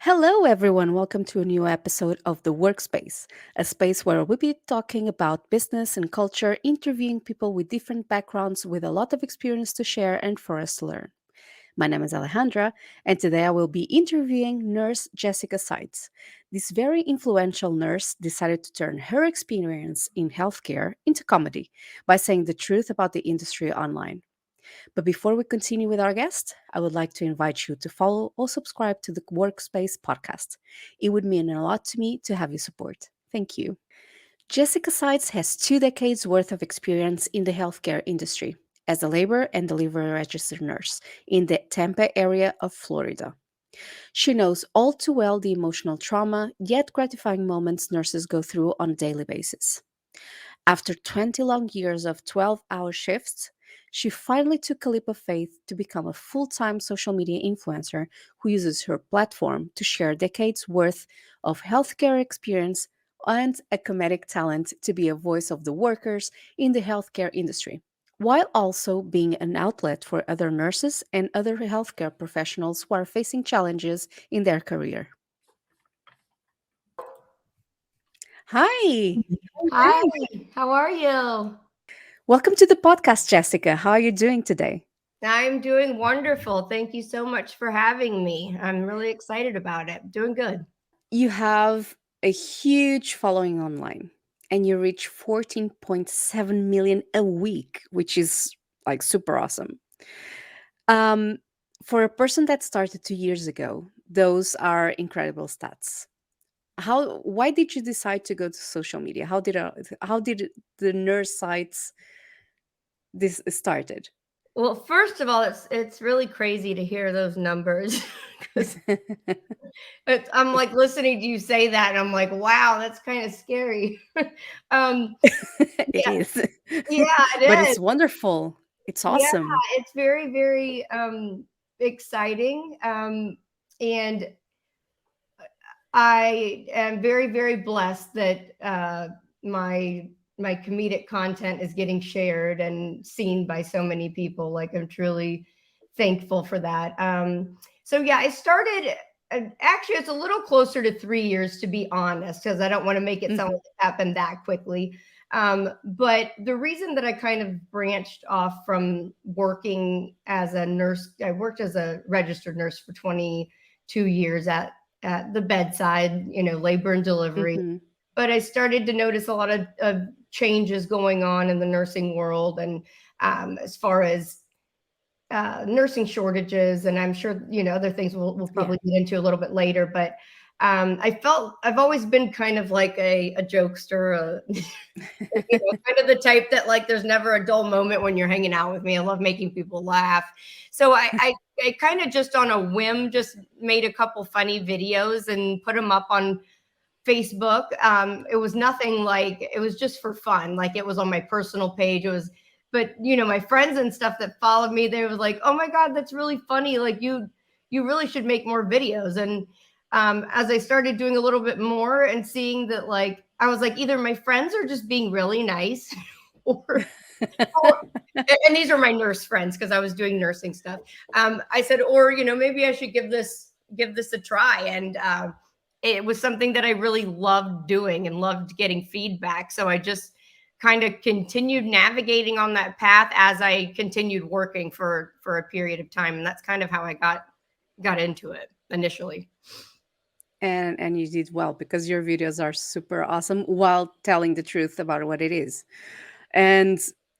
Hello, everyone. Welcome to a new episode of The Workspace, a space where we'll be talking about business and culture, interviewing people with different backgrounds with a lot of experience to share and for us to learn. My name is Alejandra, and today I will be interviewing nurse Jessica Seitz. This very influential nurse decided to turn her experience in healthcare into comedy by saying the truth about the industry online. But before we continue with our guest, I would like to invite you to follow or subscribe to the Workspace podcast. It would mean a lot to me to have your support. Thank you. Jessica Sides has 2 decades worth of experience in the healthcare industry as a labor and delivery registered nurse in the Tampa area of Florida. She knows all too well the emotional trauma, yet gratifying moments nurses go through on a daily basis. After 20 long years of 12-hour shifts, she finally took a leap of faith to become a full time social media influencer who uses her platform to share decades worth of healthcare experience and a comedic talent to be a voice of the workers in the healthcare industry, while also being an outlet for other nurses and other healthcare professionals who are facing challenges in their career. Hi, how are you Hi, doing? how are you? Welcome to the podcast, Jessica. How are you doing today? I'm doing wonderful. Thank you so much for having me. I'm really excited about it. Doing good. You have a huge following online and you reach 14.7 million a week, which is like super awesome. Um, for a person that started 2 years ago, those are incredible stats. Why did you decide to go to social media? How did the nurse sites this started? Well, first of all, it's really crazy to hear those numbers because I'm like listening to you say that, and I'm like, wow, that's kind of scary. um, It yeah, is. yeah, But it it's is. wonderful. It's Yeah, awesome. it's very, very exciting, and I am very, very blessed that my my comedic content is getting shared and seen by so many people. Like I'm truly thankful for that. So yeah, I started. Actually, it's a little closer to 3 years to be honest, because I don't want to make it sound Mhm, like it happened that quickly. But the reason that I kind of branched off from working as a nurse, I worked as a registered nurse for 22 years at the bedside, labor and delivery. mhm. But I started to notice a lot of changes going on in the nursing world, and as far as nursing shortages, and I'm sure other things we'll Yeah. probably get into a little bit later. But I felt I've always been kind of like a jokester, kind of the type that like there's never a dull moment when you're hanging out with me. I love making people laugh. So I kind of just on a whim just made a couple funny videos and put them up on Facebook. It was nothing like it was just for fun. Like it was on my personal page. It was, but my friends and stuff that followed me, they was like, "Oh my God, that's really funny. Like you really should make more videos." And as I started doing a little bit more and seeing that, like I was like, either my friends are just being really nice, or or and these are my nurse friends because I was doing nursing stuff. I said, or maybe I should give this a try, and it was something that I really loved doing and loved getting feedback. So I just kind of continued navigating on that path as I continued working for a period of time, and that's kind of how I got into it initially. And you did well because your videos are super awesome while telling the truth about what it is. And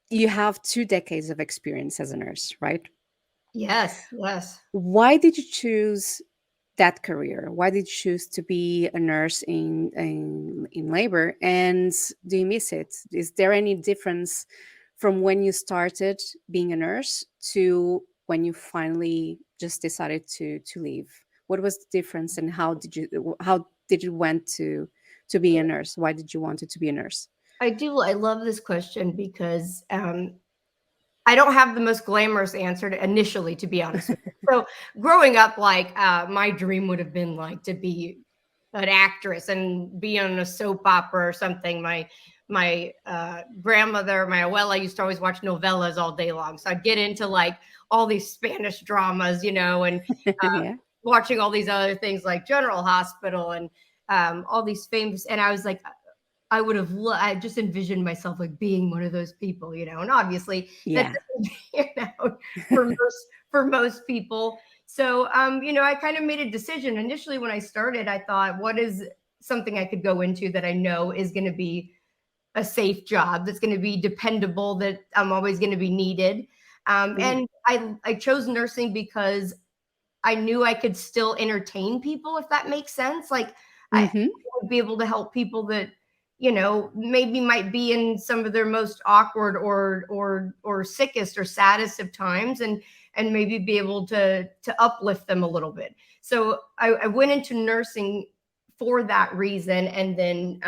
you have 2 decades of experience as a nurse, right? Yes, yes. Why did you choose that career? Why did you choose to be a nurse in labor? And do you miss it? Is there any difference from when you started being a nurse to when you finally just decided to leave? What was the difference, and how did you went to be a nurse? Why did you want to be a nurse? I do. I love this question because I don't have the most glamorous answer initially, to be honest with you. So growing up, like my dream would have been like to be an actress and be on a soap opera or something. My grandmother, my abuela, used to always watch novellas all day long. So I'd get into like all these Spanish dramas, and Yeah. watching all these other things like General Hospital and all these famous, and I was like, I would have, I just envisioned myself like being one of those people, and obviously that Yeah. doesn't pan out for most people. So, I kind of made a decision initially when I started. I thought, what is something I could go into that I know is going to be a safe job, that's going to be dependable, that I'm always going to be needed. Yeah. And I chose nursing because I knew I could still entertain people, if that makes sense. Like I Mm-hmm. would be able to help people that, maybe might be in some of their most awkward or sickest or saddest of times, and maybe be able to uplift them a little bit. So I went into nursing for that reason. And then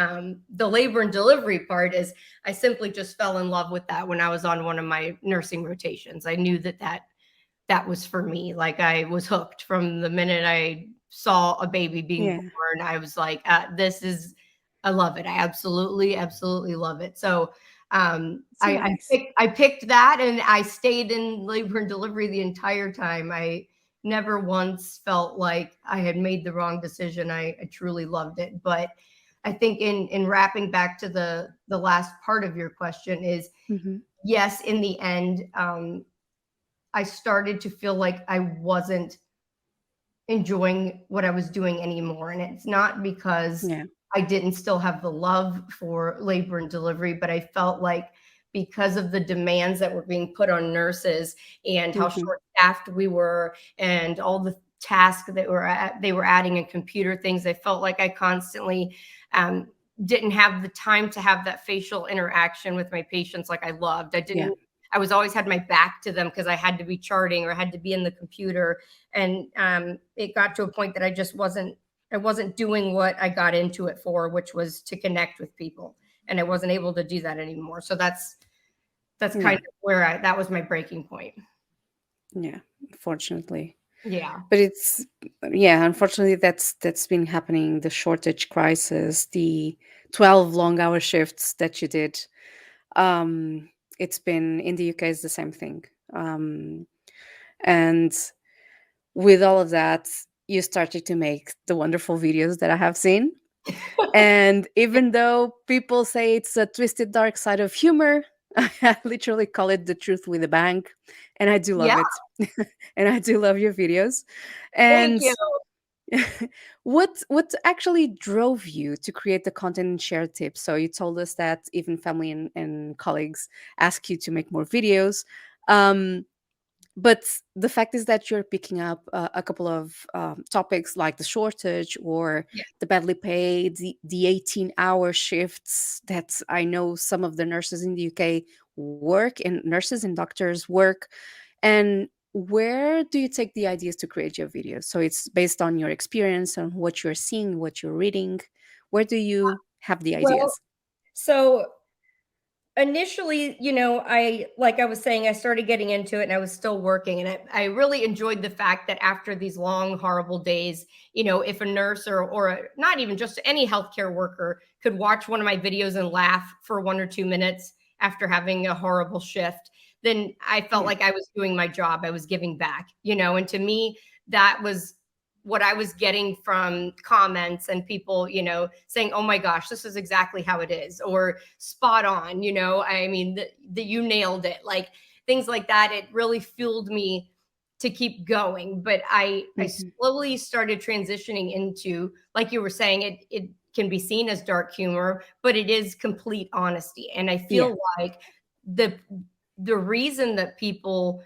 the labor and delivery part is, I simply just fell in love with that when I was on one of my nursing rotations. I knew that was for me. Like I was hooked from the minute I saw a baby being Yeah. born. I was like, I love it. I absolutely, absolutely love it. So It's nice. I picked that, and I stayed in labor and delivery the entire time. I never once felt like I had made the wrong decision. I truly loved it. But I think in wrapping back to the last part of your question is, Mm-hmm. yes, in the end, I started to feel like I wasn't enjoying what I was doing anymore. And it's not because Yeah. I didn't still have the love for labor and delivery, but I felt like because of the demands that were being put on nurses and how Mm-hmm. short staffed we were and all the tasks that they were adding in computer things, I felt like I constantly um, didn't have the time to have that facial interaction with my patients like I loved. Yeah. I was always had my back to them because I had to be charting or I had to be in the computer. And it got to a point that I wasn't doing what I got into it for, which was to connect with people. And I wasn't able to do that anymore. So that's kind Yeah. of where that was my breaking point. Yeah. Unfortunately. Yeah. But it's, yeah, unfortunately that's been happening. The shortage crisis, the 12 long hour shifts that you did. Um, it's been in the UK is the same thing. Um, and with all of that, you started to make the wonderful videos that I have seen. And even though people say it's a twisted dark side of humor, I literally call it the truth with a bang. And I do love Yeah. it. And I do love your videos. Thank And you. what actually drove you to create the content and share tips? So you told us that even family and colleagues ask you to make more videos. Um, but the fact is that you're picking up a couple of topics like the shortage or Yeah. the badly paid, the 18-hour shifts that I know some of the nurses in the UK work, and nurses and doctors work. And where do you take the ideas to create your videos? So it's based on your experience, on what you're seeing, what you're reading. Where do you have the Well, ideas? so initially, I, like I was saying, I started getting into it and I was still working. And I really enjoyed the fact that after these long, horrible days, if a nurse not even just any healthcare worker could watch one of my videos and laugh for 1 or 2 minutes after having a horrible shift, then I felt Yeah, like I was doing my job. I was giving back, and to me, that was what I was getting from comments and people, saying, "Oh my gosh, this is exactly how it is," or "spot on." I mean, you nailed it. Like things like that. It really fueled me to keep going. But I hmm, slowly started transitioning into, like you were saying, it can be seen as dark humor, but it is complete honesty. And I yeah, feel like the the reason that people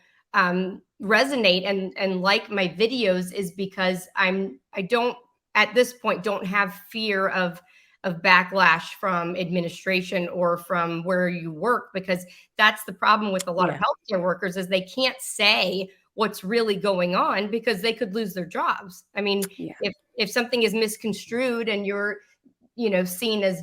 resonate and like my videos is because I don't, at this point, don't have fear of backlash from administration or from where you work, because that's the problem with a lot of yeah, healthcare workers is they can't say what's really going on because they could lose their jobs. I mean, yeah, if something is misconstrued and you're seen as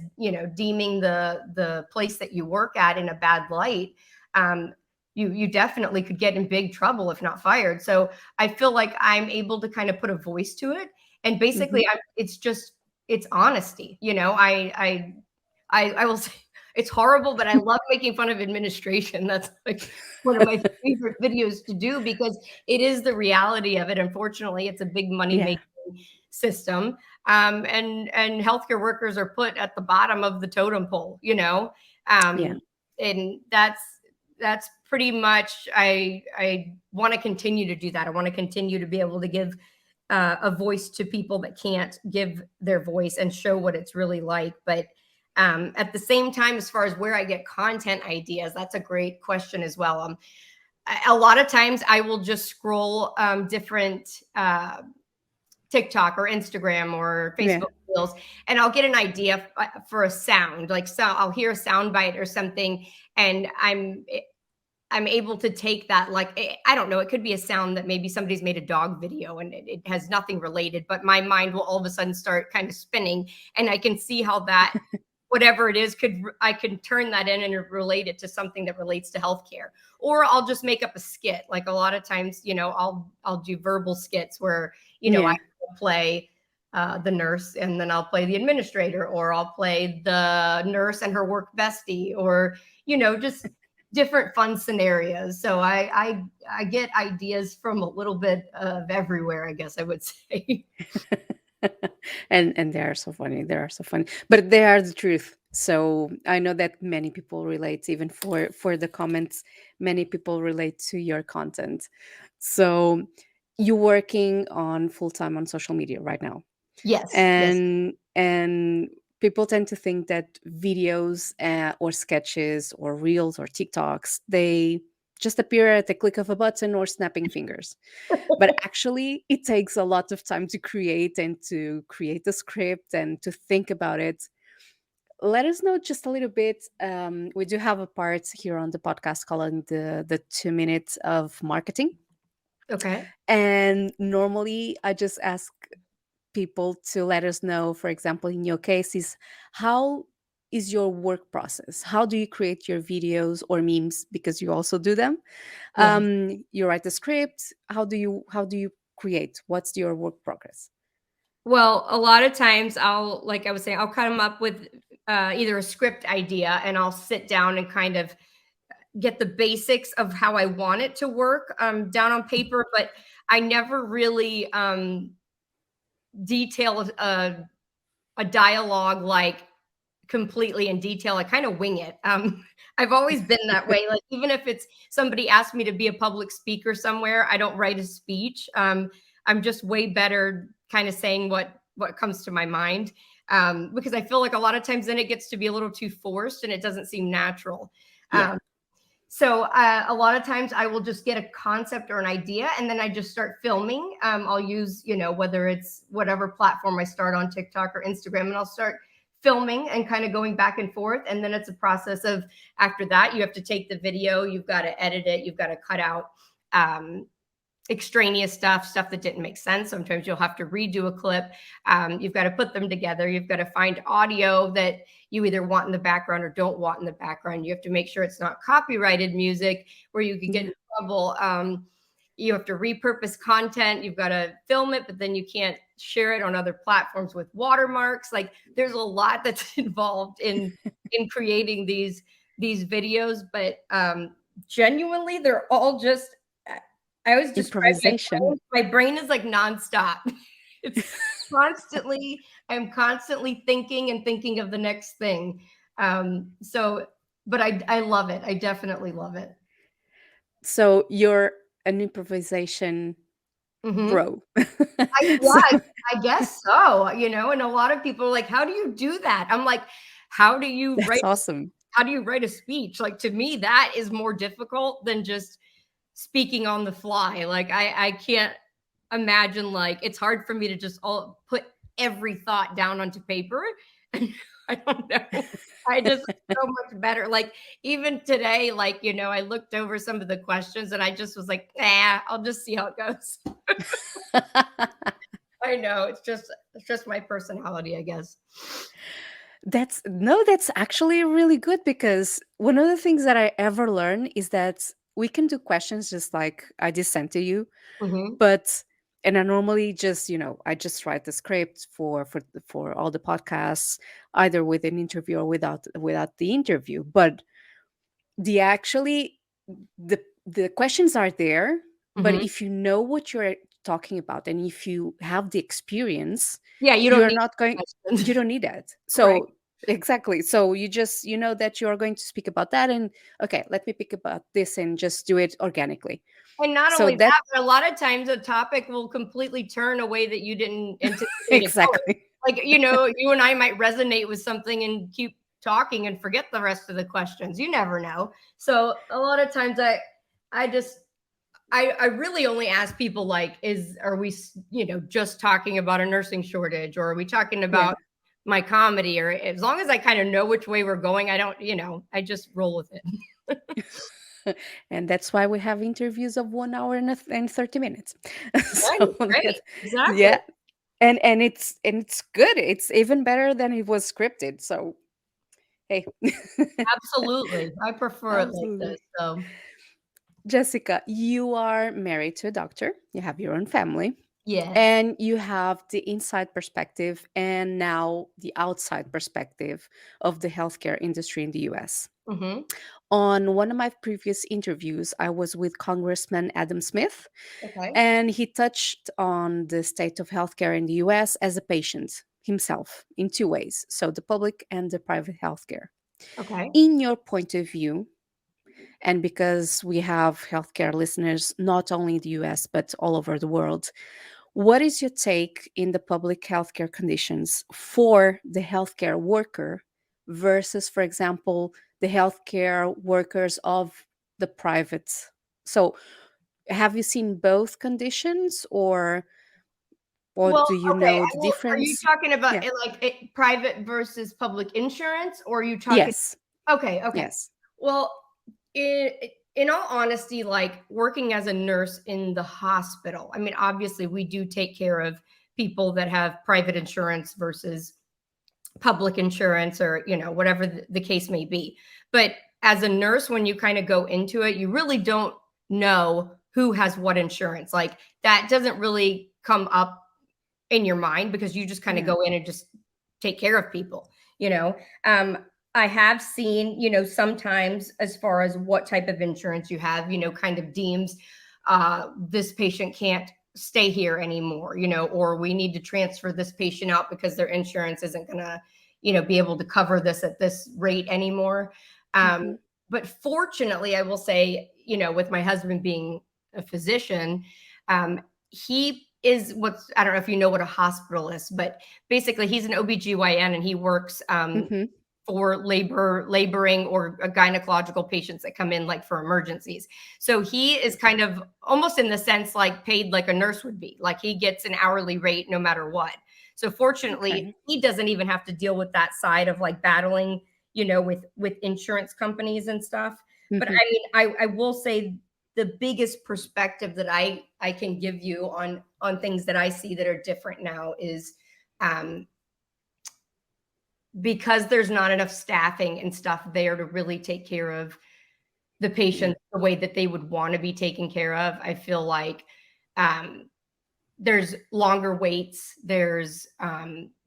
deeming the place that you work at in a bad light, um, you definitely could get in big trouble if not fired. So I feel like I'm able to kind of put a voice to it, and hmm, basically it's honesty. I will say, It's horrible, but I love making fun of administration. That's like one of my favorite videos to do because it is the reality of it. Unfortunately, it's a big money Yeah. making system. And healthcare workers are put at the bottom of the totem pole, Yeah. and that's pretty much I want to continue to do that. I want to continue to be able to give a voice to people that can't give their voice and show what it's really like. But at the same time, as far as where I get content ideas, that's a great question as well. A lot of times I will just scroll different TikTok or Instagram or Yeah. Facebook Reels, and I'll get an idea for a sound. Like, so I'll hear a sound bite or something, and I'm able to take that, like, I don't know, it could be a sound that maybe somebody's made a dog video and it has nothing related, but my mind will all of a sudden start kind of spinning, and I can see how that, whatever it is, I can turn that in and relate it to something that relates to healthcare. Or I'll just make up a skit. Like a lot of times, I'll do verbal skits where, I Yeah. will play the nurse, and then I'll play the administrator, or I'll play the nurse and her work bestie, or just different fun scenarios. So I get ideas from a little bit of everywhere, I guess I would say. And they are so funny. They are so funny, but they are the truth. So I know that many people relate, even for the comments. Many people relate to your content. So you're working on full time on social media right now, Yes, yes, and people tend to think that videos or sketches or reels or TikToks, they just appear at the click of a button or snapping fingers. But actually it takes a lot of time to create, and to create the script and to think about it. Let us know just a little bit. We do have a part here on the podcast called the 2 minutes of marketing, okay, and normally I just ask people to let us know, for example, in your case, is how is your work process? How do you create your videos or memes, because you also do them? yeah. You write the script. How do you create? What's your work progress? Well, a lot of times like I was saying, I'll come up with either a script idea, and I'll sit down and kind of get the basics of how I want it to work down on paper, but I never really detail a dialogue like completely in detail. I kind of wing it. I've always been that way. Like, even if it's somebody asked me to be a public speaker somewhere, I don't write a speech. I'm just way better kind of saying what comes to my mind, because I feel like a lot of times then it gets to be a little too forced and it doesn't seem natural. Yeah. So a lot of times I will just get a concept or an idea, and then I just start filming. I'll use, whether it's whatever platform I start on, TikTok or Instagram, and I'll start filming and kind of going back and forth. And then it's a process of, after that, you have to take the video, you've got to edit it, you've got to cut out extraneous stuff that didn't make sense. Sometimes you'll have to redo a clip. You've got to put them together. You've got to find audio that you either want in the background or don't want in the background. You have to make sure it's not copyrighted music where you could get Yeah. in trouble. You have to repurpose content. You've got to film it, but then you can't share it on other platforms with watermarks. Like, there's a lot that's involved in creating these videos, but genuinely, they're all just, I always describe Improvisation. my brain is like nonstop. It's constantly, I'm constantly thinking and thinking of the next thing. So, but I love it. I definitely love it. So you're an improvisation Hmm. bro. Yeah, So I guess so. And a lot of people are like, "How do you do that?" I'm like, "How do you that's write? awesome. How do you write a speech?" Like, to me, that is more difficult than just speaking on the fly. Like, I can't imagine, like, it's hard for me to just all put every thought down onto paper. I don't know. I just so much better. Like, even today, like, I looked over some of the questions and I just was like, I'll just see how it goes. I know, it's just my personality, I guess. That's no, that's actually really good, because one of the things that I ever learn is that we can do questions just like I just sent to you, Hmm. but and I normally just, I just write the script for all the podcasts, either with an interview or without the interview. But the actually the questions are there, but Mhm. if you know what you're talking about and if you have the experience, Yeah, you don't you're need not going questions. you don't need that. Right. So exactly, so you just that you're going to speak about that, and okay, let me pick about this and just do it organically. And not So only that that, but a lot of times a topic will completely turn a way that you didn't anticipate it going. exactly. Like, you and I might resonate with something and keep talking and forget the rest of the questions. You never know. So a lot of times I just I really only ask people like, are we, just talking about a nursing shortage, or are we talking Yeah. about my comedy? Or as long as I kind of know which way we're going, I don't, I just roll with it. And that's why we have interviews of 1 hour and 30 minutes. Right, So right. that, Exactly. yeah, and it's good. It's even better than it was scripted. So hey. Absolutely. I prefer it like Absolutely. this. So, Jessica, you are married to a doctor, you have your own family, yes. and you have the inside perspective and now the outside perspective of the healthcare industry in the US. Mhm. On one of my previous interviews, I was with Congressman Adam Smith, Okay. and he touched on the state of healthcare in the US as a patient himself in two ways, so the public and the private healthcare. Okay. In your point of view, and because we have healthcare listeners not only in the US but all over the world, what is your take in the public healthcare conditions for the healthcare worker versus, for example, the healthcare workers of the private? So, have you seen both conditions, or Well, do you okay. know the Well, are you difference? talking about Yeah. it like private versus public insurance, or are you talking? Yes. Okay. Okay. Yes. Well, in in all honesty, like working as a nurse in the hospital, I mean, obviously, we do take care of people that have private insurance versus public insurance, or whatever the case may be. But as a nurse, when you kind of go into it, you really don't know who has what insurance. Like, that doesn't really come up in your mind, because you just kind of Yeah. go in and just take care of people, you know. um I have seen, sometimes, as far as what type of insurance you have, kind of deems this patient can't stay here anymore, or we need to transfer this patient out because their insurance isn't going to, be able to cover this at this rate anymore. um Hmm. but fortunately, I will say, with my husband being a physician, he is what's, I don't know if you know what a hospital is, but basically he's an OBGYN, and he works Hmm. for laboring or gynecological patients that come in like for emergencies. So he is kind of almost, in the sense, like paid like a nurse would be. Like, he gets an hourly rate no matter what. So fortunately, Okay. he doesn't even have to deal with that side of like battling, with insurance companies and stuff. But Hmm. I mean, I will say, the biggest perspective that I can give you on things that I see that are different now is, um, because there's not enough staffing and stuff there to really take care of the Yeah. patients the way that they would want to be taken care of. I feel like, um, there's longer waits. There's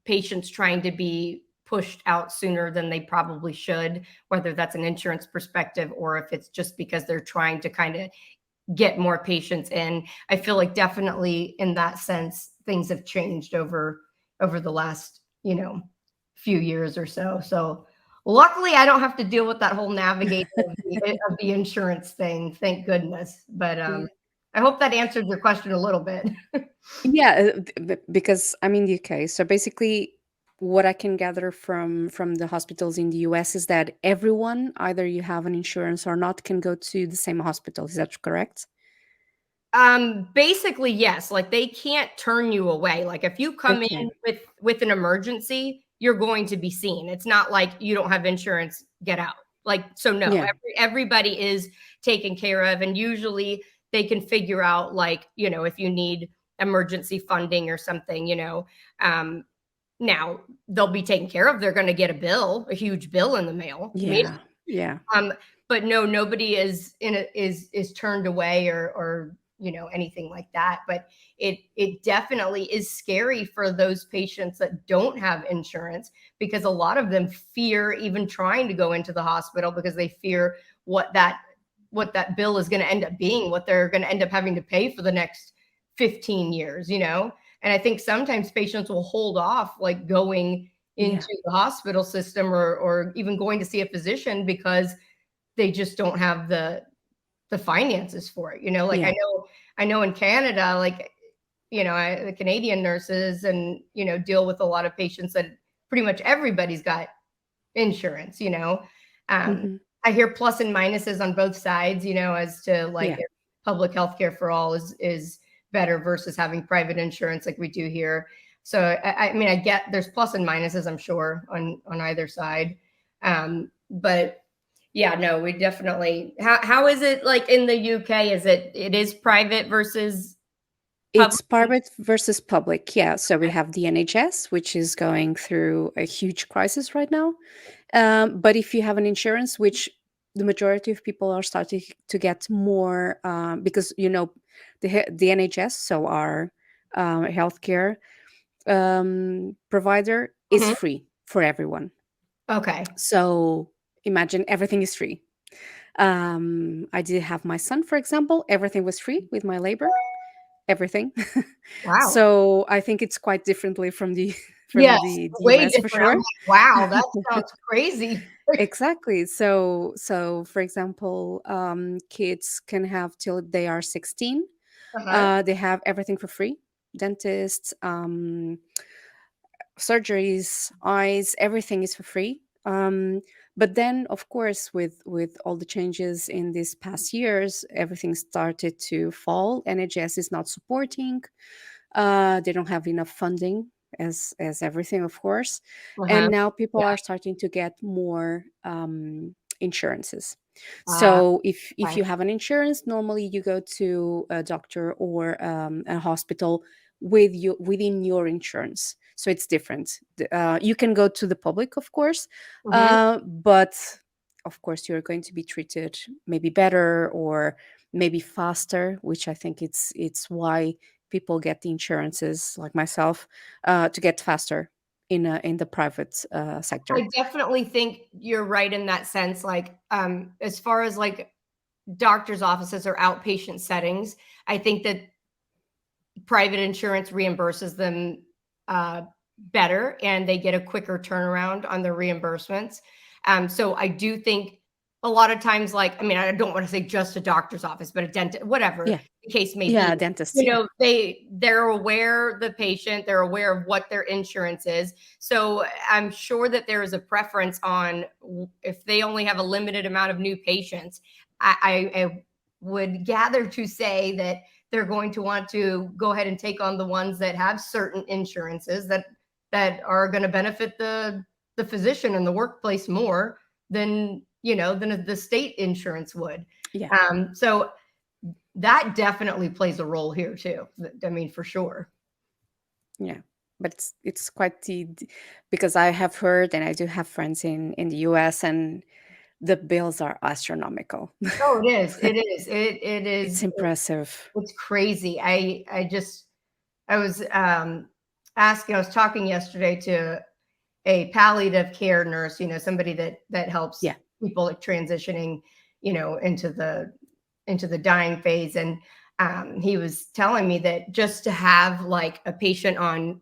patients trying to be pushed out sooner than they probably should, whether that's an insurance perspective or if it's just because they're trying to kind of get more patients in. I feel like definitely in that sense, things have changed over the last, few years or so. So luckily, I don't have to deal with that whole navigating of the insurance thing. Thank goodness. But I hope that answered your question a little bit. Yeah, because I'm in the UK. So basically, what I can gather from the hospitals in the US is that everyone, either you have an insurance or not, can go to the same hospital. Is that correct? Basically, yes. Like, they can't turn you away. Like, if you come in Okay. with an emergency, you're going to be seen. It's not like you don't have insurance, get out. Like, so no, Yeah. everybody is taken care of, and usually they can figure out, like, if you need emergency funding or something, um now they'll be taken care of. They're going to get a huge bill in the mail immediately. Yeah. Yeah. Um, but no, nobody is turned away, or anything like that. But it definitely is scary for those patients that don't have insurance, because a lot of them fear even trying to go into the hospital, because they fear what that bill is going to end up being, what they're going to end up having to pay for the next 15 years. And I think sometimes patients will hold off, like, going Yeah. into the hospital system, or even going to see a physician, because they just don't have the finances for it. Like, Yeah. I know in Canada, like, the Canadian nurses, and deal with a lot of patients that pretty much everybody's got insurance. um, Hmm. I hear plus and minuses on both sides, as to, like, Yeah. if public healthcare for all is better versus having private insurance like we do here. So I mean, I get there's plus and minuses, I'm sure, on either side. But yeah, no, we definitely. How is it like in the UK? It is private versus public? It's private versus public. Yeah. So we have the NHS, which is going through a huge crisis right now. But if you have an insurance, which the majority of people are starting to get more, because the NHS, so our healthcare provider, is Mhm. free for everyone. Okay. So imagine everything is free. I did have my son, for example. Everything was free with my labor. Everything. Wow. So I think it's quite differently from the Yes, from the way US for different. I'm sure. like, wow, that sounds crazy. Exactly. So for example, kids can have till they are 16. Uh-huh. They have everything for free. Dentists, surgeries, eyes, everything is for free. But then, of course, with all the changes in these past years, everything started to fall. NHS is not supporting. They don't have enough funding, as everything, of course. Uh-huh. And now people Yeah. are starting to get more insurances. Uh, So if right. you have an insurance, normally you go to a doctor or a hospital within your insurance. So it's different. You can go to the public, of course, Hmm. but of course you're going to be treated maybe better or maybe faster, which I think it's why people get the insurances like myself, to get faster in the private sector. I definitely think you're right in that sense. Like, as far as like doctor's offices or outpatient settings, I think that private insurance reimburses them uh, better, and they get a quicker turnaround on their reimbursements. So I do think a lot of times, like, I mean, I don't want to say just a doctor's office, but a dentist, whatever Yeah. the case may be, Yeah, dentist. Yeah. they're aware, the patient, they're aware of what their insurance is. So I'm sure that there is a preference on if they only have a limited amount of new patients. I would gather to say that they're going to want to go ahead and take on the ones that have certain insurances that are going to benefit the physician in the workplace more than the state insurance would. Yeah. So that definitely plays a role here too. I mean, for sure. Yeah. But it's quite because I have heard and I do have friends in the US, and the bills are astronomical. Oh, it is. It is. It It's is. impressive. It's crazy. I was asking. I was talking yesterday to a palliative care nurse, somebody that helps Yeah. people like transitioning, into the dying phase. And he was telling me that just to have like a patient on,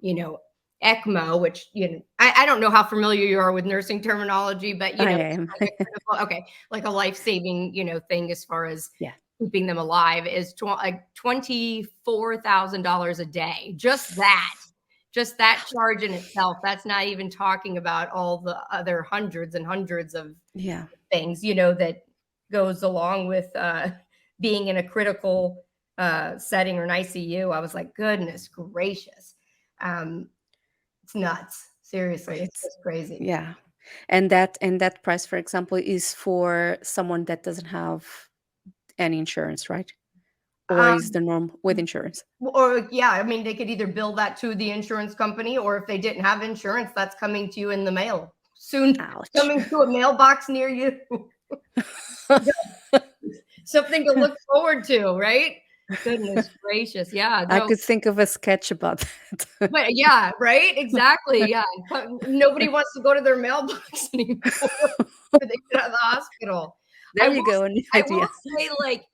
ECMO, which, I don't know how familiar you are with nursing terminology, but I it's am. like a critical, okay, like a life-saving, thing as far as Yeah. keeping them alive is like $24,000 a day. Just that charge in itself. That's not even talking about all the other hundreds and hundreds of Yeah. things, that goes along with being in a critical setting or an ICU. I was like, goodness gracious. Um, it's nuts. Seriously, it's It's just crazy. yeah. And that price, for example, is for someone that doesn't have any insurance, right? Or is Um, the norm with insurance? or yeah, I mean, they could either bill that to the insurance company, or if they didn't have insurance, that's coming to you in the mail soon, Ouch. coming to a mailbox near you. Something to look forward to, right? Goodness gracious. Yeah, I no, could think of a sketch about that. but yeah, right? Exactly. Yeah. Nobody wants to go to their mailbox anymore after they get out of the hospital. There you go, a new I will idea. say, like,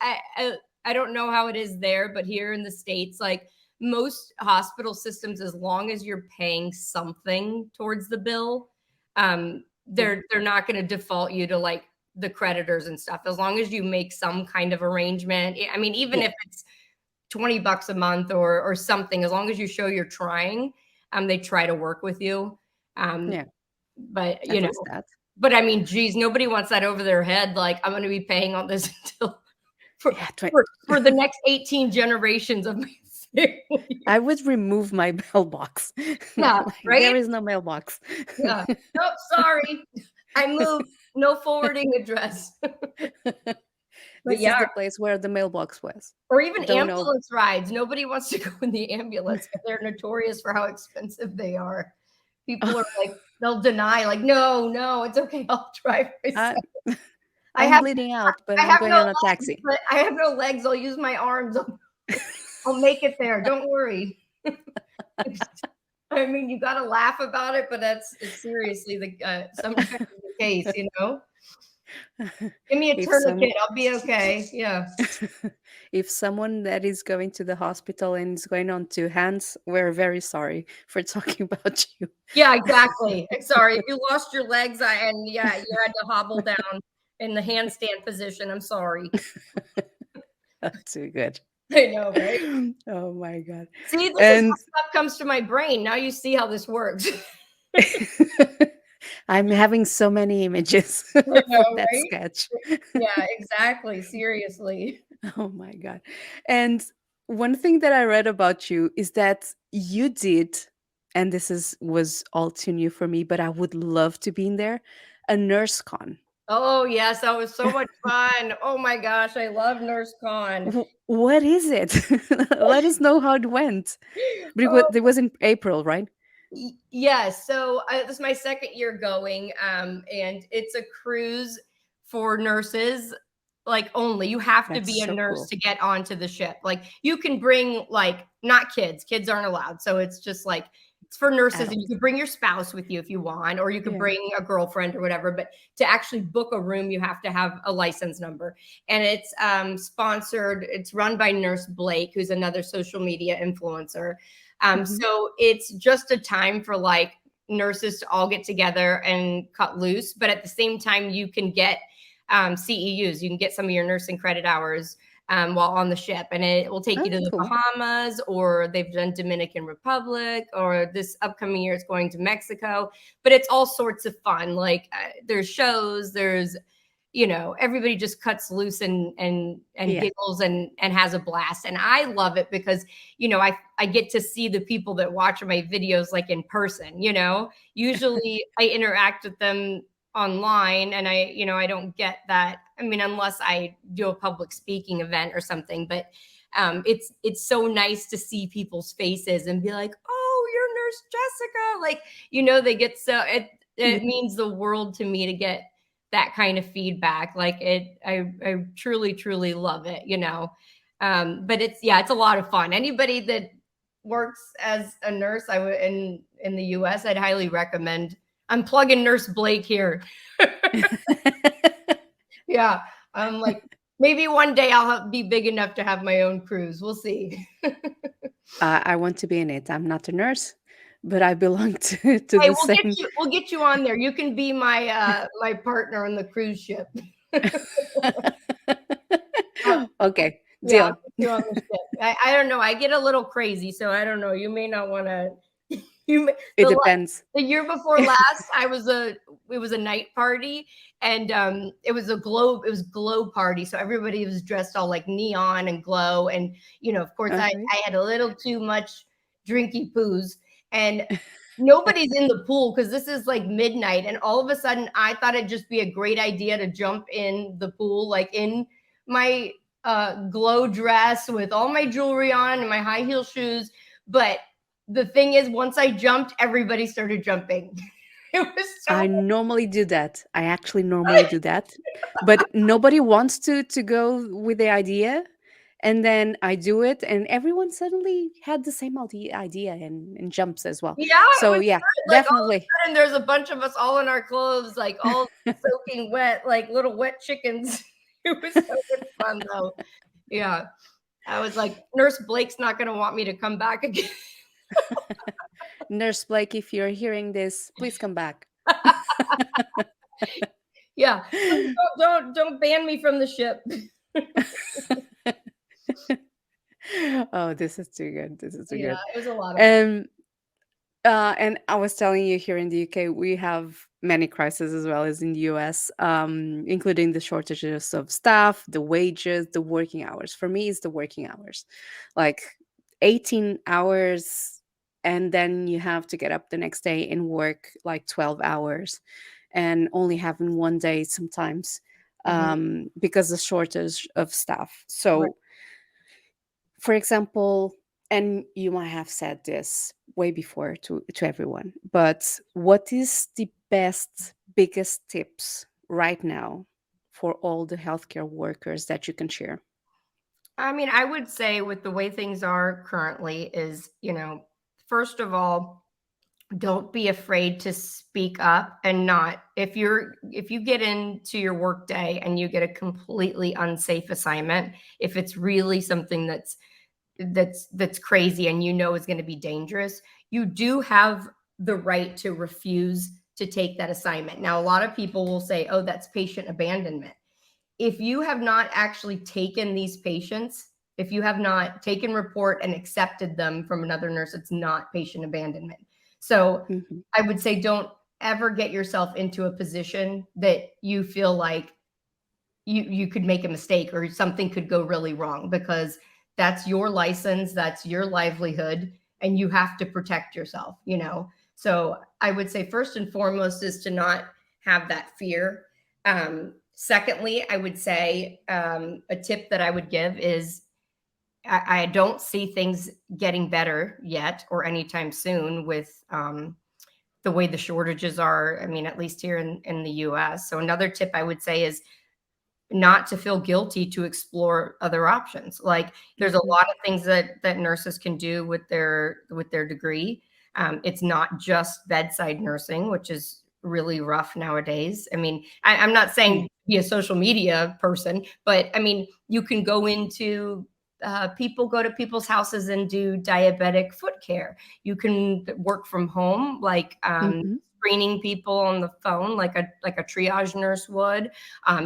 I don't know how it is there, but here in the States, like most hospital systems, as long as you're paying something towards the bill, Yeah, they're not going to default you to like the creditors and stuff. As long as you make some kind of arrangement. I mean, even yeah, if it's $20 a month or something, as long as you show you're trying, they try to work with you. Um, yeah. but At least that. but I mean, geez, nobody wants that over their head. Like, I'm going to be paying all this until for, Yeah, for the next 18 generations of my family. I would remove my mailbox. Yeah, Like, there right? is no mailbox. Yeah. Nope, sorry. I moved. No forwarding address. But This is yeah, the place where the mailbox was. or even Don't know. ambulance rides. Nobody wants to go in the ambulance because they're notorious for how expensive they are. People are like, they'll deny, like, no, no, it's okay. I'll drive I, myself. I I'm have, bleeding out, but I I'm have going no on a legs, taxi. but I have no legs. I'll use my arms. I'll make it there. Don't worry. I mean, you got to laugh about it, but it's seriously the sometimes the case, you know. Give me a If some tourniquet, I'll be okay. Yeah. if someone that is going to the hospital and is going on two hands, we're very sorry for talking about you. Yeah, exactly. Sorry, if you lost your legs and yeah, you had to hobble down in the handstand position. I'm sorry. Too good. I know, right? Oh my god. See, this is And how stuff comes to my brain. Now you see how this works. I'm having so many images I for know, that right? sketch. Yeah, exactly. Seriously. Oh my god. And one thing that I read about you is that you did, and this is was all too new for me, but I would love to be in there, a nurse con. Oh, yes, that was so much fun. Oh my gosh, I love NurseCon. What is it? Let us know how it went. But Oh, it was in April, right? yes. So this is my second year going, and it's a cruise for nurses. Like only you have to That's be a so nurse cool. to get onto the ship. Like you can bring like not kids. Kids aren't allowed. So it's just like it's for nurses, and you Adults. can bring your spouse with you if you want, or you could Yeah. bring a girlfriend or whatever. But to actually book a room, you have to have a license number, and it's sponsored. It's run by Nurse Blake, who's another social media influencer. Hmm. So it's just a time for like nurses to all get together and cut loose. But at the same time, you can get CEUs. You can get some of your nursing credit hours while on the ship, and it will take Oh, you to the cool. Bahamas, or they've done Dominican Republic, or this upcoming year it's going to Mexico. But it's all sorts of fun. Like there's shows, there's everybody just cuts loose and Yeah. giggles and has a blast, and I love it because I get to see the people that watch my videos like in person. Usually I interact with them online, and I don't get that. I mean, unless I do a public speaking event or something. But it's so nice to see people's faces and be like, oh, you're Nurse Jessica. Like, they get so it Yeah. means the world to me to get that kind of feedback. Like I truly, truly love it. But it's a lot of fun. Anybody that works as a nurse, I would in the US, I'd highly recommend. I'm plugging Nurse Blake here. Yeah. I'm like, maybe one day I'll be big enough to have my own cruise. We'll see. I want to be in it. I'm not a nurse, but I belong to Hey, the same. we'll get you on there. You can be my partner on the cruise ship. Okay, Yeah, I'll deal. get you on the ship. I don't know. I get a little crazy, so I don't know. You may not want to. You may, It depends. the year before last, it was a night party, and it was glow party, so everybody was dressed all like neon and glow, and of course Okay. I had a little too much drinky poos, and nobody's in the pool because this is like midnight, and all of a sudden I thought it'd just be a great idea to jump in the pool, like in my glow dress with all my jewelry on and my high heel shoes. But the thing is, once I jumped, everybody started jumping. It was so I normally do that. I actually normally do that, but nobody wants to go with the idea, And then I do it, and everyone suddenly had the same idea and jumps as well. Yeah, it So was yeah, good. Like all of a definitely. sudden, there's a bunch of us all in our clothes, like all soaking wet, like little wet chickens. It was so much fun, though. Yeah, I was like, Nurse Blake's not going to want me to come back again. Nurse Blake, if you're hearing this, please come back. Yeah, please don't ban me from the ship. Oh, this is too good. This is too Yeah, good. it was a lot of fun. Um, and I was telling you, here in the UK, we have many crises as well as in the US, including the shortages of staff, the wages, the working hours. For me, it's the working hours, like 18 hours, and then you have to get up the next day and work like 12 hours, and only having one day sometimes, Mhm. because the shortage of staff. Right. So for example, and you might have said this way before to everyone, but what is the best, biggest tips right now for all the healthcare workers that you can share? I mean, I would say with the way things are currently is, first of all, don't be afraid to speak up and not if you get into your workday and you get a completely unsafe assignment, if it's really something that's crazy and is going to be dangerous, you do have the right to refuse to take that assignment. Now, a lot of people will say, "Oh, that's patient abandonment." If you have not actually taken these patients, if you have not taken report and accepted them from another nurse, it's not patient abandonment. So Hmm. I would say don't ever get yourself into a position that you feel like you could make a mistake or something could go really wrong, because that's your license, that's your livelihood, and you have to protect yourself. So I would say first and foremost is to not have that fear. Secondly, I would say a tip that I would give is I don't see things getting better yet or anytime soon with the way the shortages are. I mean, at least here in the US. So another tip I would say is not to feel guilty to explore other options. Like there's a Hmm. lot of things that nurses can do with their degree. It's not just bedside nursing, which is really rough nowadays. I mean, I'm not Yeah. saying be a social media person, but I mean, you can go into people go to people's houses and do diabetic foot care. You can work from home, like Hmm. screening people on the phone, like a triage nurse would.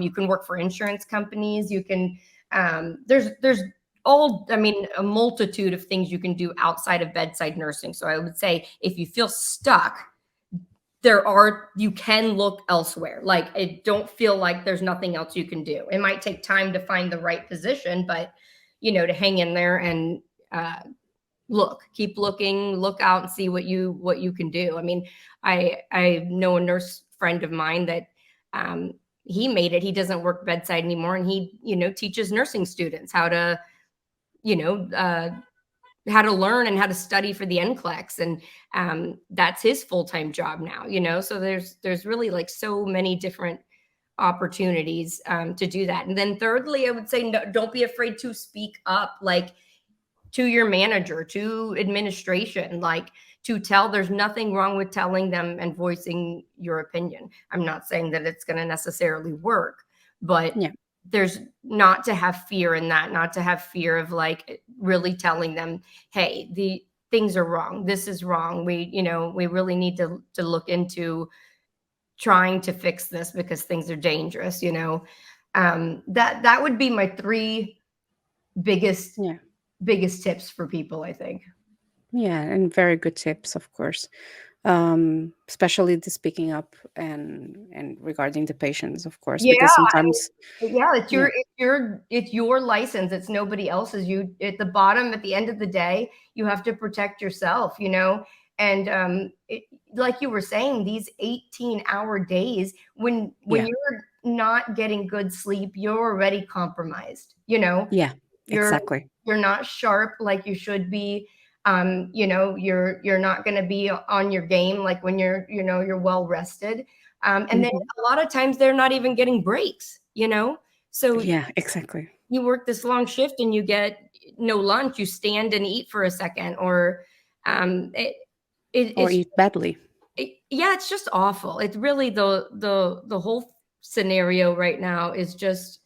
You can work for insurance companies. You can there's all I mean a multitude of things you can do outside of bedside nursing. So I would say if you feel stuck, you can look elsewhere. Like it don't feel like there's nothing else you can do. It might take time to find the right position, but to hang in there and uh, keep looking, look out and see what you can do. I mean, I know a nurse friend of mine that um, he made it. He doesn't work bedside anymore, and he teaches nursing students you know uh, how to learn and how to study for the NCLEX, and that's his full-time job now. So there's really like so many different opportunities to do that. And then thirdly, I would say no, don't be afraid to speak up, like to your manager, to administration, like to tell. There's nothing wrong with telling them and voicing your opinion. I'm not saying that it's going to necessarily work, but Yeah. there's not to have fear in that, not to have fear of like really telling them, hey, the things are wrong. This is wrong. We really need to look into trying to fix this because things are dangerous. That would be my three biggest Yeah. biggest tips for people, I think. Yeah, and very good tips, of course. Especially the speaking up and regarding the patients, of course, Yeah, because I mean, sometimes, yeah, it's yeah, your license. It's nobody else's. You at the bottom, at the end of the day, you have to protect yourself. And like you were saying, these 18-hour days, when yeah, you're not getting good sleep, you're already compromised. yeah, You're exactly. you're not sharp like you should be. You're not going to be on your game like when you're well rested. And then Hmm. a lot of times they're not even getting breaks. So Yeah, exactly. you work this long shift and you get no lunch, you stand and eat for a second, or um, it, or it's eat badly. yeah, it's just awful. It's really the whole scenario right now is just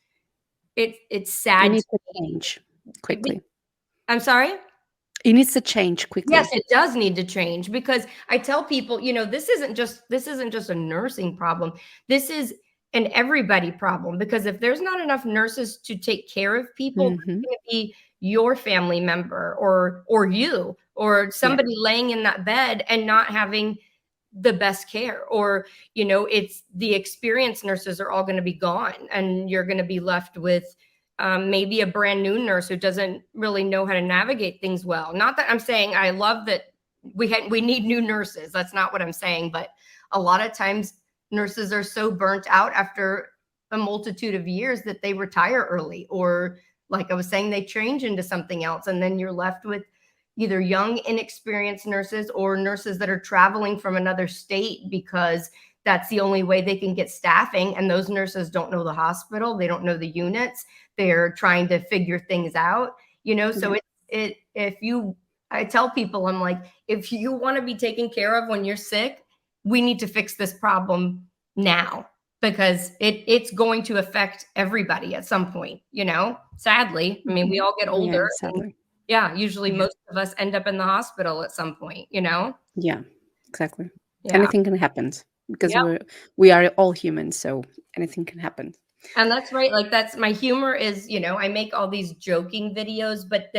it's It sad to needs to me. change quickly. I'm sorry. It needs to change Yes, quickly. it does need to change, because I tell people, this isn't just a nursing problem. This is an everybody problem, because if there's not enough nurses to take care of people, Hmm. that's going to be your family member, or you, or Yeah. somebody laying in that bed and not having the best care, or it's the experienced nurses are all going to be gone, and you're going to be left with maybe a brand new nurse who doesn't really know how to navigate things well. Not that I'm saying I love that we need new nurses. That's not what I'm saying. But a lot of times nurses are so burnt out after a multitude of years that they retire early, or like I was saying, they change into something else, and then you're left with either young, inexperienced nurses, or nurses that are traveling from another state because that's the only way they can get staffing. And those nurses don't know the hospital, they don't know the units, they're trying to figure things out, so Yeah. if you I tell people, I'm like, if you want to be taken care of when you're sick, we need to fix this problem now, because it's going to affect everybody at some point, sadly. I mean, we Mhm. all get older, Yeah, and sadly. yeah, usually Yeah. most of us end up in the hospital at some point. Yeah, exactly. Yeah. Anything can happen because Yep. we are all humans, so anything can happen. And that's right. Like, that's my humor is, I make all these joking videos, but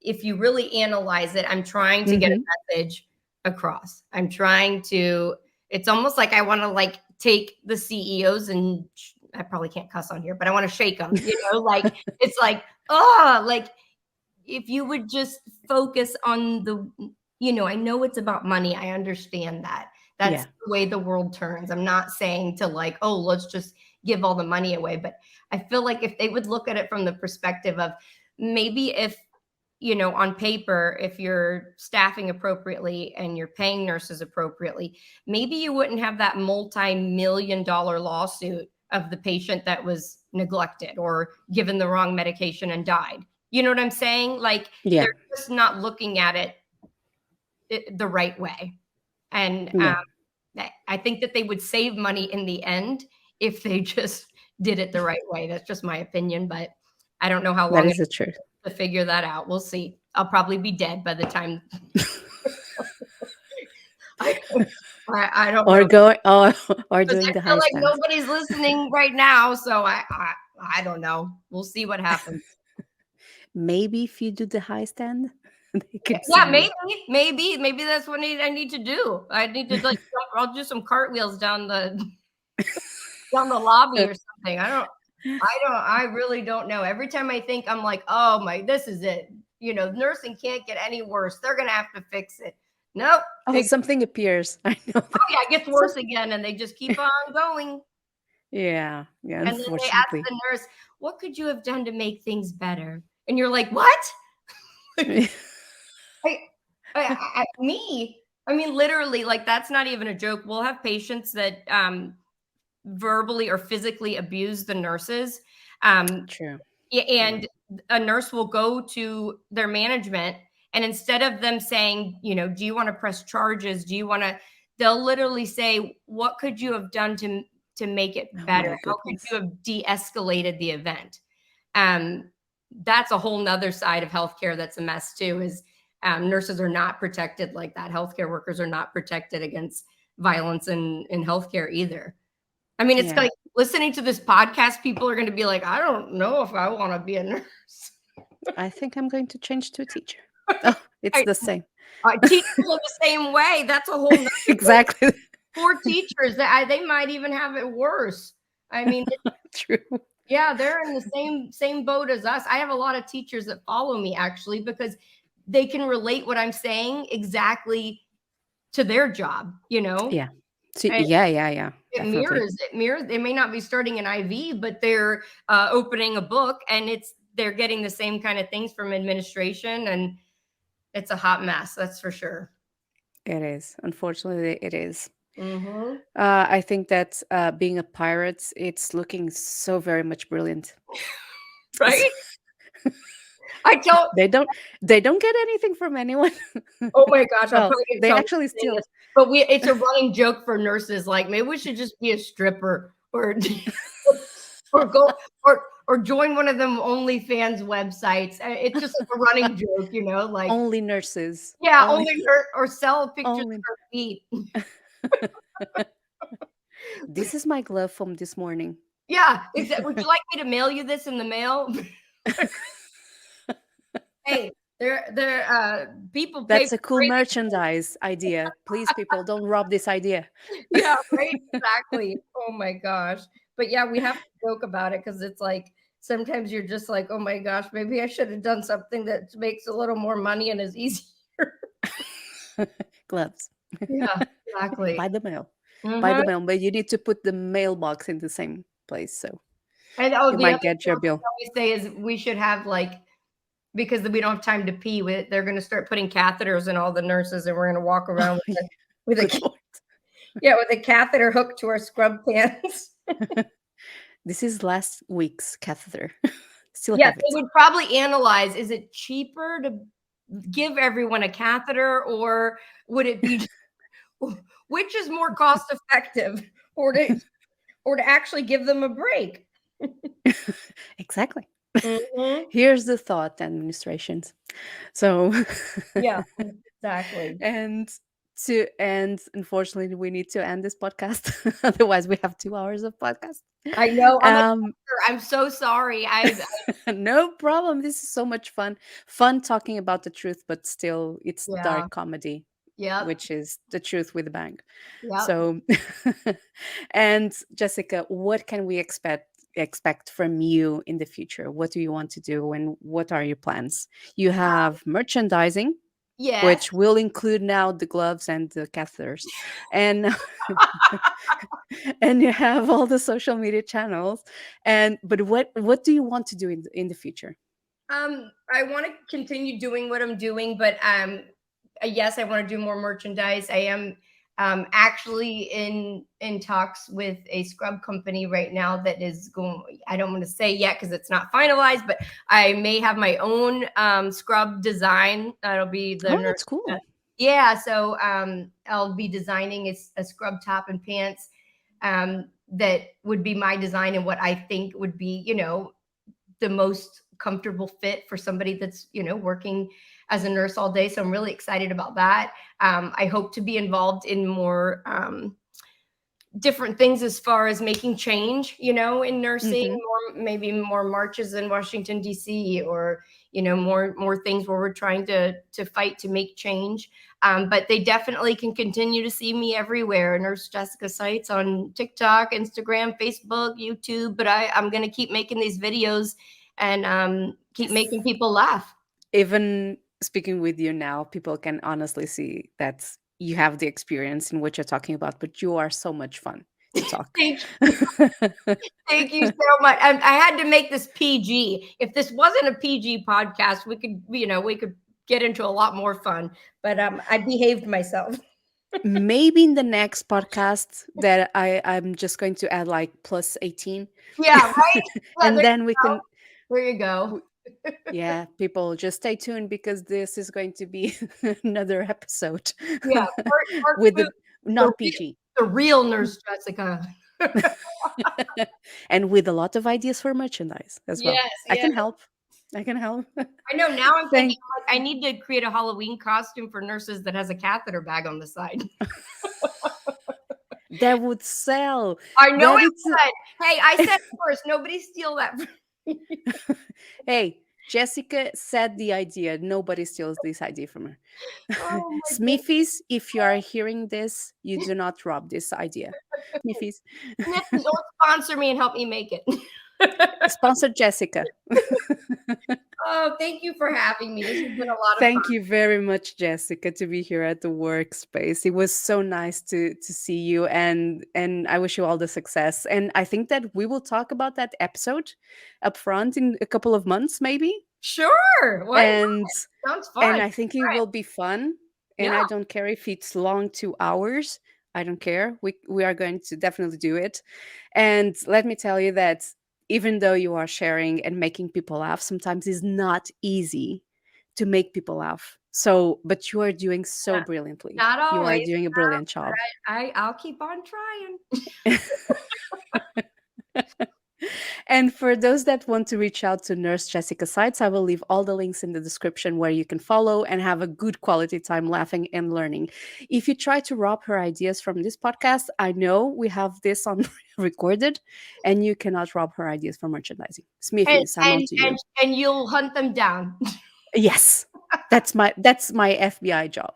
if you really analyze it, I'm trying to get Hmm. a message across. It's almost like I want to like take the CEOs and I probably can't cuss on here, but I want to shake them, like it's like, oh, like if you would just focus on I know it's about money. I understand that. That's Yeah. the way the world turns. I'm not saying to like, oh, let's just give all the money away. But I feel like if they would look at it from the perspective of maybe if, on paper, if you're staffing appropriately and you're paying nurses appropriately, maybe you wouldn't have that multi-million-dollar lawsuit of the patient that was neglected or given the wrong medication and died. You know what I'm saying? Like, Yeah. they're just not looking at it the right way. And Yeah. I think that they would save money in the end if they just did it the right way. That's just my opinion, but I don't know how That long is it the truth. to figure that out. We'll see. I'll probably be dead by the time I I don't Or know, go or because doing I the feel high like stand. nobody's listening right now. So I don't know. We'll see what happens. Maybe if you do the high stand, they can see Yeah, you. maybe that's what I need to do. I need to like I'll do some cartwheels down the lobby or something. I really don't know. Every time I think, I'm like, oh my, this is it. Nursing can't get any worse. They're gonna have to fix it. Nope. Oh, something appears. I know that. Oh yeah, it gets So, worse again, and they just keep on going. yeah, yeah, And then they ask unfortunately. the nurse, "What could you have done to make things better?" And you're like, "What?" I, me? I mean, literally, like that's not even a joke. We'll have patients that verbally or physically abuse the nurses. Um, True. Yeah. and a nurse will go to their management, and instead of them saying, do you want to press charges, they'll literally say, what could you have done to make it Oh better? my How could goodness. you have de-escalated the event? um, that's a whole nother side of healthcare that's a mess too, is nurses are not protected like that. Healthcare workers are not protected against violence in healthcare either. I mean, it's Yeah. like listening to this podcast, people are going to be like, I don't know if I want to be a nurse. I think I'm going to change to a teacher. Oh, it's I, the same. teachers are the same way. That's a whole nother thing. Exactly. Poor teachers, they might even have it worse. I mean, True. yeah, they're in the same boat as us. I have a lot of teachers that follow me actually, because they can relate what I'm saying exactly to their job. Yeah. So, And yeah, yeah, yeah. Definitely. it mirrors. They may not be starting an IV, but they're opening a book, and they're getting the same kind of things from administration, and it's a hot mess. That's for sure. It is. Unfortunately, it is. Hmm. I think that being a pirate, it's looking so very much brilliant. right? I tell They don't get anything from anyone. oh my gosh, I'll Well, probably get they trouble actually for saying still. this, but it's a running joke for nurses, like, maybe we should just be a stripper or or go or join one of them OnlyFans websites. It's just like a running joke, like, Only nurses. yeah, Only only nurse or sell pictures only. of her feet. This is my glove from this morning. Yeah, would you like me to mail you this in the mail? Hey, people pay That's a for cool crazy. merchandise idea. Please, people, don't rob this idea. Yeah, right, exactly. Oh my gosh. But yeah, we have to joke about it because it's like sometimes you're just like, oh my gosh, maybe I should have done something that makes a little more money and is easier. Gloves. Yeah, exactly. By the mail. By Mhm. the mail. But you need to put the mailbox in the same place. So And you the other might thing get your bill. I always say is we should have like because we don't have time to pee with they're gonna start putting catheters in all the nurses and we're gonna walk around Oh, yeah. with Good a Lord. yeah, with a catheter hooked to our scrub pants. This is last week's catheter. Still Yes, have they it. would probably analyze, is it cheaper to give everyone a catheter or would it be which is more cost effective or to actually give them a break? Exactly. Mhm. Here's the thought, administrations. So, Yeah, exactly. and unfortunately, we need to end this podcast. Otherwise, we have 2 hours of podcast. I know, I'm a Um, I'm so sorry. I no problem. This is so much fun. Fun talking about the truth, but still, it's yeah. dark comedy, Yep. which is the truth with a bang. Yep. So, and Jessica, what can we expect from you in the future? What do you want to do, and what are your plans? You have merchandising, Yes. which will include now the gloves and the catheters, and and you have all the social media channels. And but what do you want to do in the future? I want to continue doing what I'm doing, but yes, I want to do more merchandise. I am actually in talks with a scrub company right now that is going. I don't want to say yet because it's not finalized, but I may have my own scrub design. That'll be the Oh, nurse. that's cool. Yeah, so I'll be designing a scrub top and pants that would be my design and what I think would be, the most comfortable fit for somebody that's working as a nurse all day. So I'm really excited about that. I hope to be involved in more different things as far as making change, in nursing, Hmm. more maybe more marches in Washington D.C. or more things where we're trying to fight to make change. But they definitely can continue to see me everywhere. Nurse Jessica Sites on TikTok, Instagram, Facebook, YouTube. But I'm going to keep making these videos and keep Yes. making people laugh. Even speaking with you now, people can honestly see that you have the experience in what you're talking about, but you are so much fun to talk. Thank Thank you so much. I had to make this PG. If this wasn't a PG podcast, we could get into a lot more fun. But I behaved myself. Maybe in the next podcast that I'm just going to add like plus 18. Yeah, right. Yeah, And then we can there you go. w- yeah, people just stay tuned because this is going to be another episode Yeah, part with two, the the not real, PG. the real Nurse Jessica. And with a lot of ideas for merchandise as well. Yes, I yeah. can help. I can help. I know. Now I'm thinking Thank like I need to create a Halloween costume for nurses that has a catheter bag on the side. that would sell. I know That it it's would. Hey, I said first. Nobody steal that. hey, Jessica said the idea. Nobody steals this idea from her. Oh my goodness. Smithies, if you are hearing this, you do not rob this idea. Smithies, Smithy, don't sponsor me and help me make it. sponsor Jessica. Oh, thank you for having me. This has been a lot of fun. Thank you very much, Jessica, to be here at the workspace. It was so nice to see you, and I wish you all the success. And I think that we will talk about that episode up front in a couple of months, maybe. Sure. Why not? And Sounds and fun. I think it will be fun. And Yeah. I don't care if it's long, 2 hours. I don't care. We are going to definitely do it. And let me tell you that even though you are sharing and making people laugh, sometimes it's not easy to make people laugh. So, but you are doing so Yeah. brilliantly. Not You are always, doing a brilliant job. but I'll keep on trying. And for those that want to reach out to Nurse Jessica Sites, I will leave all the links in the description where you can follow and have a good quality time laughing and learning. If you try to rob her ideas from this podcast, I know we have this on recorded, and you cannot rob her ideas for merchandising. And Smithies, I'm on and to and you. and you'll hunt them down. Yes, that's my FBI job.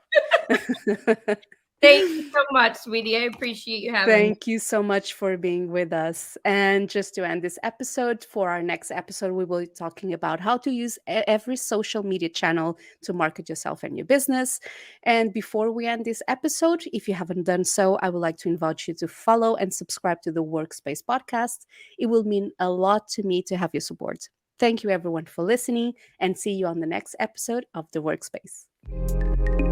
Thank you so much, sweetie. I appreciate you having me. Thank you so much for being with us. And just to end this episode, for our next episode, we will be talking about how to use every social media channel to market yourself and your business. And before we end this episode, if you haven't done so, I would like to invite you to follow and subscribe to the Workspace podcast. It will mean a lot to me to have your support. Thank you, everyone, for listening, and see you on the next episode of The Workspace.